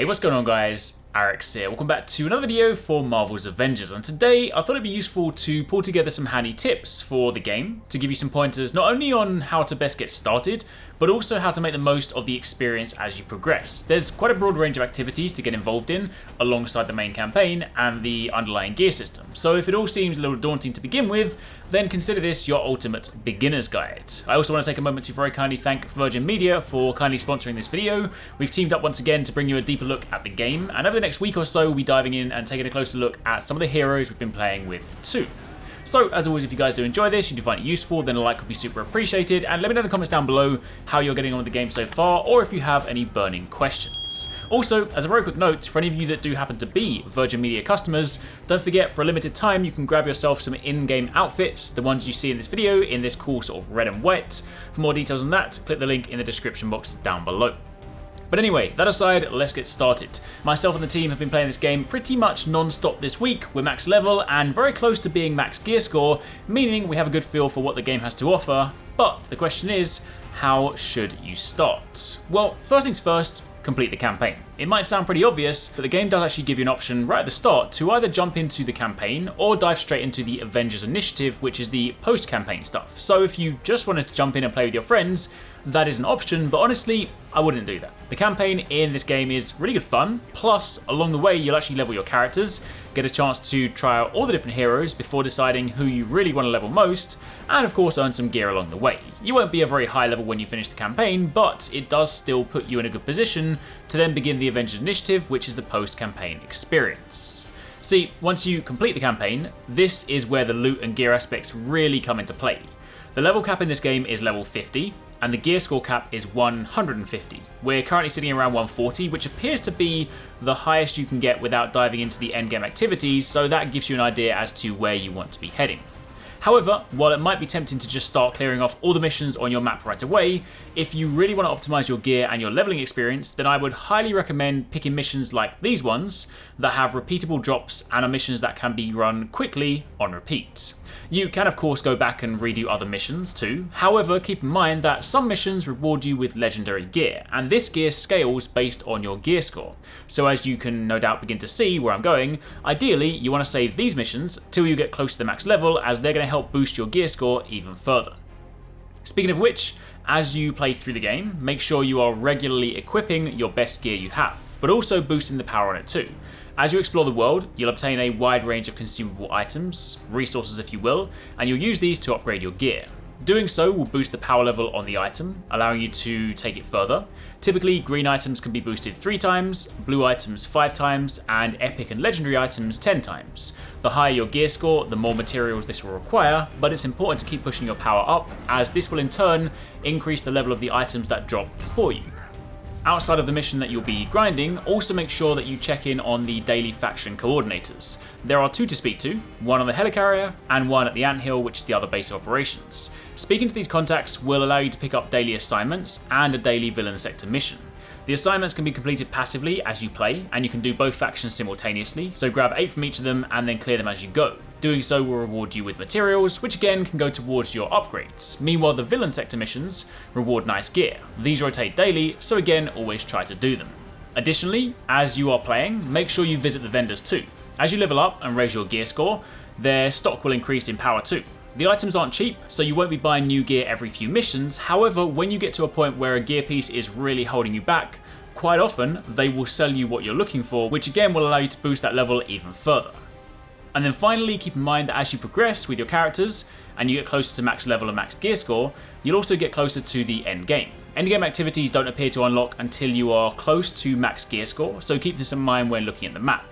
Hey, what's going on guys? Arekkz here. Welcome back to another video for Marvel's Avengers, and today I thought it'd be useful to pull together some handy tips for the game to give you some pointers not only on how to best get started, but also how to make the most of the experience as you progress. There's quite a broad range of activities to get involved in alongside the main campaign and the underlying gear system, so if it all seems a little daunting to begin with, then consider this your ultimate beginner's guide. I also want to take a moment to very kindly thank Virgin Media for kindly sponsoring this video. We've teamed up once again to bring you a deeper look at the game, and over the next week or so we'll be diving in and taking a closer look at some of the heroes we've been playing with too. So as always, if you guys do enjoy this, you do find it useful, then a like would be super appreciated, and let me know in the comments down below how you're getting on with the game so far, or if you have any burning questions. Also, as a very quick note, for any of you that do happen to be Virgin Media customers, don't forget for a limited time you can grab yourself some in-game outfits, the ones you see in this video in this cool sort of red and white. For more details on that, click the link in the description box down below. But anyway, that aside, let's get started. Myself and the team have been playing this game pretty much non-stop this week. We're max level and very close to being max gear score, meaning we have a good feel for what the game has to offer. But the question is, how should you start? Well, first things first, complete the campaign. It might sound pretty obvious, but the game does actually give you an option right at the start to either jump into the campaign or dive straight into the Avengers Initiative, which is the post-campaign stuff. So if you just wanted to jump in and play with your friends, that is an option, but honestly, I wouldn't do that. The campaign in this game is really good fun, plus along the way you'll actually level your characters, get a chance to try out all the different heroes before deciding who you really want to level most, and of course earn some gear along the way. You won't be a very high level when you finish the campaign, but it does still put you in a good position to then begin the Avengers Initiative, which is the post-campaign experience. See, once you complete the campaign, this is where the loot and gear aspects really come into play. The level cap in this game is level 50, and the gear score cap is 150. We're currently sitting around 140, which appears to be the highest you can get without diving into the endgame activities, so that gives you an idea as to where you want to be heading. However, while it might be tempting to just start clearing off all the missions on your map right away, if you really want to optimize your gear and your leveling experience, then I would highly recommend picking missions like these ones that have repeatable drops and are missions that can be run quickly on repeat. You can of course go back and redo other missions too, however keep in mind that some missions reward you with legendary gear, and this gear scales based on your gear score. So as you can no doubt begin to see where I'm going, ideally you want to save these missions till you get close to the max level, as they're going to help boost your gear score even further. Speaking of which, as you play through the game, make sure you are regularly equipping your best gear you have, but also boosting the power on it too. As you explore the world, you'll obtain a wide range of consumable items, resources if you will, and you'll use these to upgrade your gear. Doing so will boost the power level on the item, allowing you to take it further. Typically, green items can be boosted 3 times, blue items 5 times, and epic and legendary items 10 times. The higher your gear score, the more materials this will require, but it's important to keep pushing your power up, as this will in turn increase the level of the items that drop for you. Outside of the mission that you'll be grinding, also make sure that you check in on the daily faction coordinators. There are 2 to speak to, one on the helicarrier and one at the anthill, which is the other base of operations. Speaking to these contacts will allow you to pick up daily assignments and a daily villain sector mission. The assignments can be completed passively as you play, and you can do both factions simultaneously, so grab 8 from each of them and then clear them as you go. Doing so will reward you with materials, which again can go towards your upgrades. Meanwhile, the villain sector missions reward nice gear. These rotate daily, so again, always try to do them. Additionally, as you are playing, make sure you visit the vendors too. As you level up and raise your gear score, their stock will increase in power too. The items aren't cheap, so you won't be buying new gear every few missions. However, when you get to a point where a gear piece is really holding you back, quite often they will sell you what you're looking for, which again will allow you to boost that level even further. And then finally, keep in mind that as you progress with your characters and you get closer to max level and max gear score, you'll also get closer to the end game. End game activities don't appear to unlock until you are close to max gear score, so keep this in mind when looking at the map.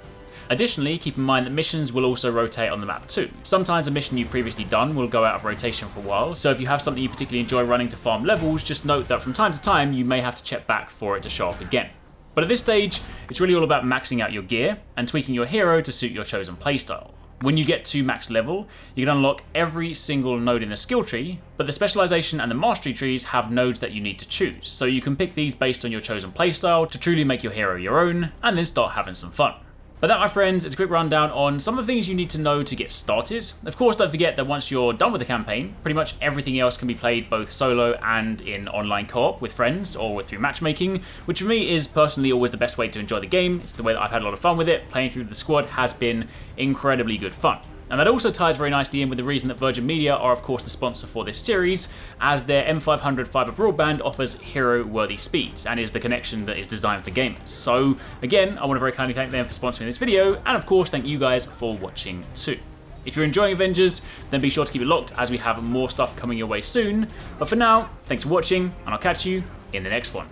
Additionally, keep in mind that missions will also rotate on the map too. Sometimes a mission you've previously done will go out of rotation for a while, so if you have something you particularly enjoy running to farm levels, just note that from time to time you may have to check back for it to show up again. But at this stage, it's really all about maxing out your gear and tweaking your hero to suit your chosen playstyle. When you get to max level, you can unlock every single node in the skill tree, but the specialization and the mastery trees have nodes that you need to choose, so you can pick these based on your chosen playstyle to truly make your hero your own, and then start having some fun. But that, my friends, is a quick rundown on some of the things you need to know to get started. Of course, don't forget that once you're done with the campaign, pretty much everything else can be played both solo and in online co-op with friends or through matchmaking, which for me is personally always the best way to enjoy the game. It's the way that I've had a lot of fun with it. Playing through the squad has been incredibly good fun. And that also ties very nicely in with the reason that Virgin Media are of course the sponsor for this series, as their M500 fibre broadband offers hero-worthy speeds and is the connection that is designed for gamers. So again, I want to very kindly thank them for sponsoring this video, and of course thank you guys for watching too. If you're enjoying Avengers, then be sure to keep it locked as we have more stuff coming your way soon. But for now, thanks for watching, and I'll catch you in the next one.